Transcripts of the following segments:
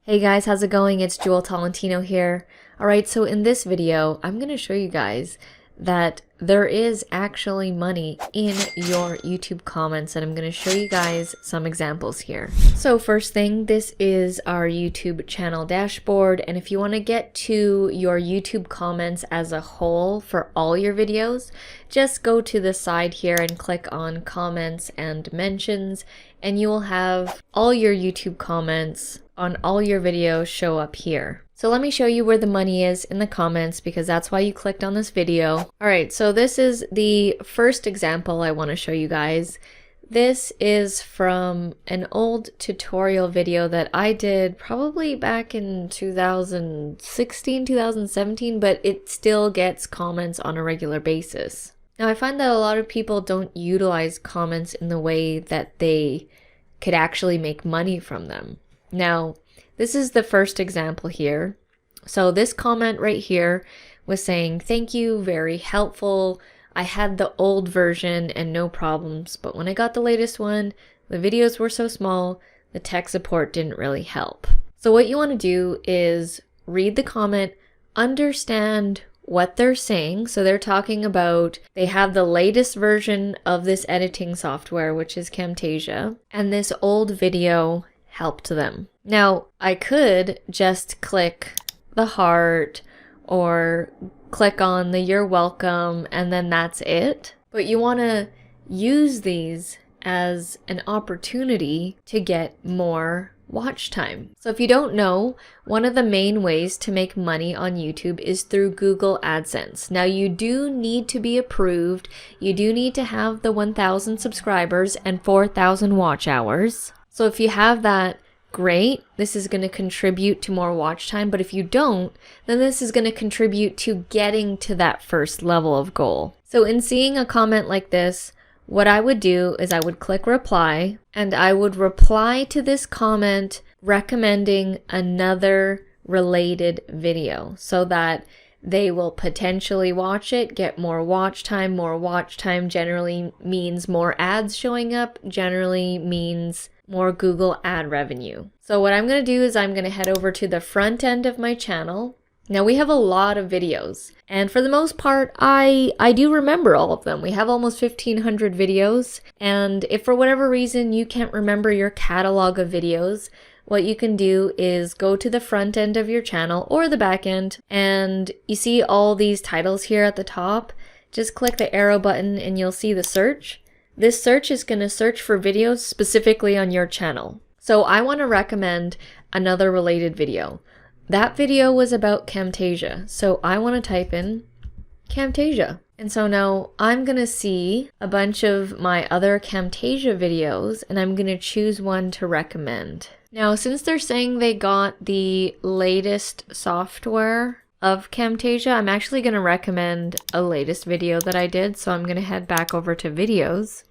Hey guys, how's it going? It's Jewel Tolentino here. Alright, so in this video, I'm going to show you guys that there is actually money in your YouTube comments, and I'm going to show you guys some examples here. So first thing, this is our YouTube channel dashboard, and if you want to get to your YouTube comments as a whole for all your videos, just go to the side here and click on comments and mentions, and you will have all your YouTube comments on all your videos show up here. So let me show you where the money is in the comments, because that's why you clicked on this video. Alright, so this is the first example I want to show you guys. This is from an old tutorial video that I did probably back in 2016, 2017, but it still gets comments on a regular basis. Now I find that a lot of people don't utilize comments in the way that they could actually make money from them. Now, this is the first example here. So this comment right here was saying, "Thank you, very helpful. I had the old version and no problems, but when I got the latest one, the videos were so small, the tech support didn't really help." So what you want to do is read the comment, understand what they're saying. So they're talking about they have the latest version of this editing software, which is Camtasia, and this old video helped them. Now, I could just click the heart or click on the "you're welcome" and then that's it. But you want to use these as an opportunity to get more watch time. So if you don't know, one of the main ways to make money on YouTube is through Google AdSense. Now you do need to be approved. You do need to have the 1,000 subscribers and 4,000 watch hours. So if you have that, great, this is going to contribute to more watch time, but if you don't, then this is going to contribute to getting to that first level of goal. So in seeing a comment like this, what I would do is I would click reply, and I would reply to this comment recommending another related video so that they will potentially watch it, get more watch time. More watch time generally means more ads showing up, generally means more Google ad revenue. So what I'm going to do is I'm going to head over to the front end of my channel. Now we have a lot of videos, and for the most part, I do remember all of them. We have almost 1,500 videos, and if for whatever reason you can't remember your catalog of videos, what you can do is go to the front end of your channel or the back end, and you see all these titles here at the top. Just click the arrow button and you'll see the search. This search is going to search for videos specifically on your channel. So I want to recommend another related video. That video was about Camtasia, so I want to type in Camtasia. And so now I'm going to see a bunch of my other Camtasia videos, and I'm going to choose one to recommend. Now, since they're saying they got the latest software of Camtasia, I'm actually going to recommend a latest video that I did. So I'm going to head back over to videos,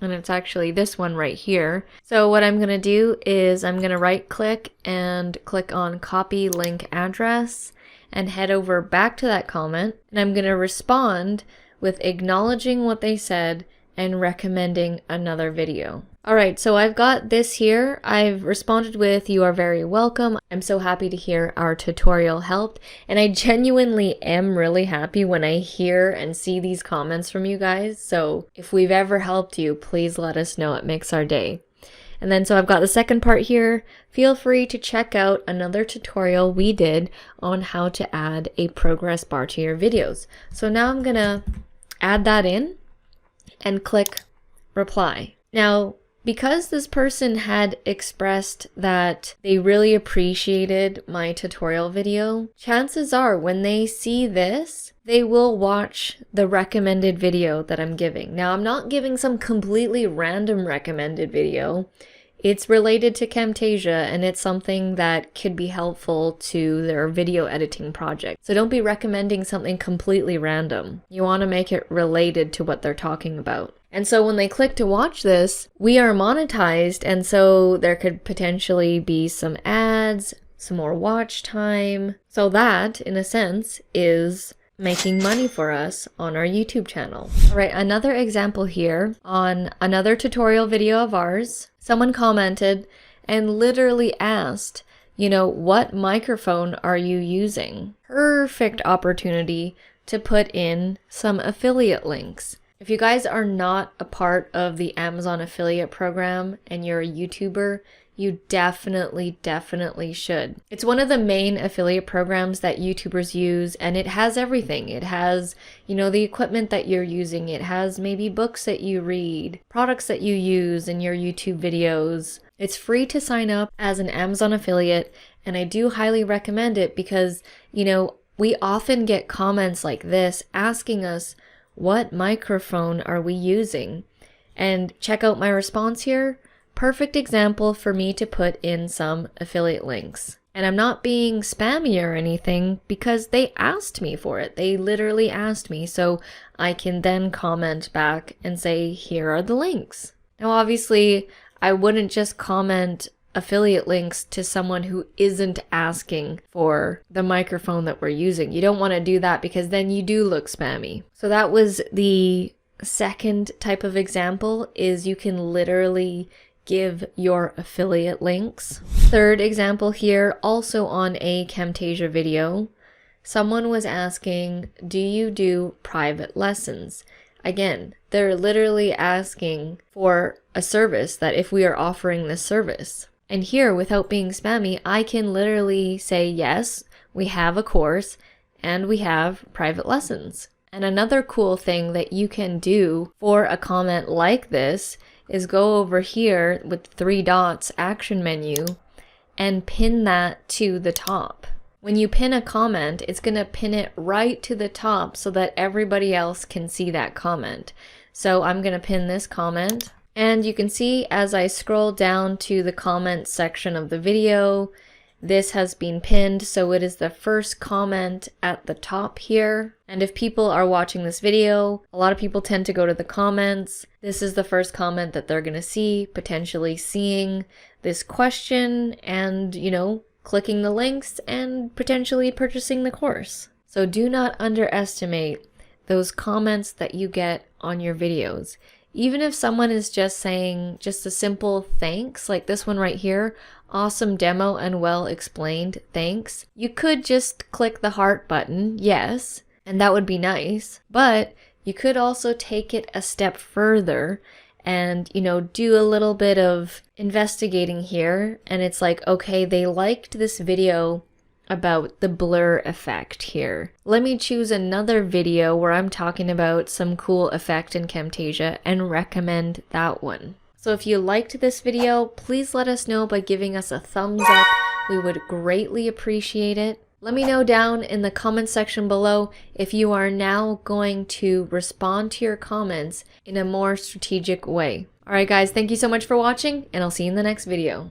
and it's actually this one right here. So what I'm going to do is I'm going to right click and click on copy link address and head over back to that comment, and I'm going to respond with acknowledging what they said and recommending another video. Alright, so I've got this here. I've responded with "you are very welcome. I'm so happy to hear our tutorial helped." And I genuinely am really happy when I hear and see these comments from you guys. So if we've ever helped you, please let us know. It makes our day. And then so I've got the second part here. Feel free to check out another tutorial we did on how to add a progress bar to your videos. So now I'm gonna add that in and click reply. Now, because this person had expressed that they really appreciated my tutorial video, chances are when they see this, they will watch the recommended video that I'm giving. Now, I'm not giving some completely random recommended video. It's related to Camtasia, and it's something that could be helpful to their video editing project. So don't be recommending something completely random. You want to make it related to what they're talking about. And so when they click to watch this, we are monetized, and so there could potentially be some ads, some more watch time. So that, in a sense, is making money for us on our YouTube channel. All right, another example here on another tutorial video of ours. Someone commented and literally asked, what microphone are you using? Perfect opportunity to put in some affiliate links. If you guys are not a part of the Amazon affiliate program and you're a YouTuber, you definitely should. It's one of the main affiliate programs that YouTubers use, and it has everything. It has, the equipment that you're using. It has maybe books that you read, products that you use in your YouTube videos. It's free to sign up as an Amazon affiliate, and I do highly recommend it because, we often get comments like this asking us, what microphone are we using? And check out my response here. Perfect example for me to put in some affiliate links. And I'm not being spammy or anything because they asked me for it. They literally asked me, so I can then comment back and say, here are the links. Now, obviously, I wouldn't just comment affiliate links to someone who isn't asking for the microphone that we're using. You don't want to do that because then you do look spammy. So that was the second type of example, is you can literally give your affiliate links. Third example here, also on a Camtasia video, someone was asking, do you do private lessons? Again, they're literally asking for a service, that if we are offering this service. And here, without being spammy, I can literally say, yes, we have a course and we have private lessons. And another cool thing that you can do for a comment like this is go over here with 3 dots, action menu, and pin that to the top. When you pin a comment, it's going to pin it right to the top so that everybody else can see that comment. So I'm going to pin this comment. And you can see as I scroll down to the comments section of the video, this has been pinned, so it is the first comment at the top here. And if people are watching this video, a lot of people tend to go to the comments. This is the first comment that they're going to see, potentially seeing this question and, clicking the links and potentially purchasing the course. So do not underestimate those comments that you get on your videos. Even if someone is just saying just a simple thanks, like this one right here, awesome demo and well explained, thanks. You could just click the heart button, yes, and that would be nice. But you could also take it a step further and, do a little bit of investigating here. And it's like, okay, they liked this video about the blur effect here. Let me choose another video where I'm talking about some cool effect in Camtasia and recommend that one. So if you liked this video, please let us know by giving us a thumbs up. We would greatly appreciate it. Let me know down in the comment section below if you are now going to respond to your comments in a more strategic way. Alright guys, thank you so much for watching, and I'll see you in the next video.